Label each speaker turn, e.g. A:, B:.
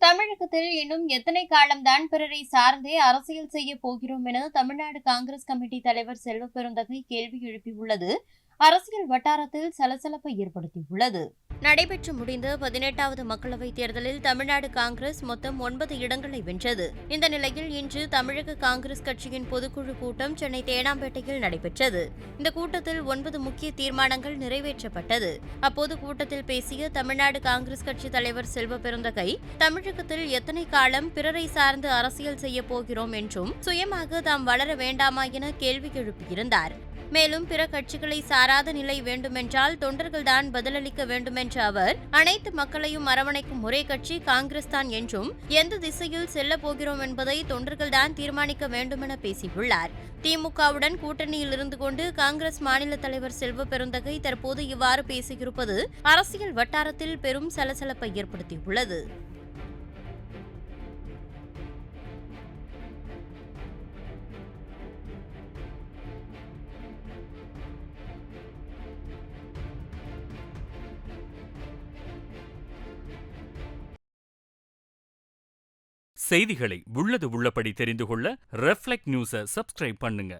A: தமிழகத்தில் இன்னும் எத்தனை காலம்தான் பிறரை சார்ந்தே அரசியல் செய்ய போகிறோம் என தமிழ்நாடு காங்கிரஸ் கமிட்டி தலைவர் செல்வபெருந்தகை கேள்வி எழுப்பியுள்ளது அரசியல் வட்டாரத்தில் சலசலப்பை ஏற்படுத்தியுள்ளது. நடைபெற்று முடிந்த 18வது மக்களவைத் தேர்தலில் தமிழ்நாடு காங்கிரஸ் மொத்தம் 9 இடங்களை வென்றது. இந்த நிலையில் இன்று தமிழக காங்கிரஸ் கட்சியின் பொதுக்குழு கூட்டம் சென்னை தேனாம்பேட்டையில் நடைபெற்றது. இந்த கூட்டத்தில் 9 முக்கிய தீர்மானங்கள் நிறைவேற்றப்பட்டது. அப்போது கூட்டத்தில் பேசிய தமிழ்நாடு காங்கிரஸ் கட்சி தலைவர் செல்வபெருந்தகை, தமிழகத்தில் எத்தனை காலம் பிறரை சார்ந்து அரசியல் செய்ய போகிறோம் என்றும் சுயமாக தாம் வளர வேண்டாமா என கேள்வி எழுப்பியிருந்தார். மேலும் பிற கட்சிகளை சாராத நிலை வேண்டுமென்றால் தொண்டர்கள்தான் பதிலளிக்க வேண்டுமென்ற அவர், அனைத்து மக்களையும் அரவணைக்கும் ஒரே கட்சி காங்கிரஸ் தான் என்றும் எந்த திசையில் செல்ல போகிறோம் என்பதை தொண்டர்கள்தான் தீர்மானிக்க வேண்டுமென பேசியுள்ளார். திமுகவுடன் கூட்டணியில் இருந்து கொண்டு காங்கிரஸ் மாநில தலைவர் செல்வபெருந்தகை தற்போது இவ்வாறு பேசியிருப்பது அரசியல் வட்டாரத்தில் பெரும் சலசலப்பை ஏற்படுத்தியுள்ளது.
B: செய்திகளை உள்ளது உள்ளபடி தெரிந்து கொள்ள ரெஃப்ளெக்ட் நியூஸை சப்ஸ்கிரைப் பண்ணுங்க.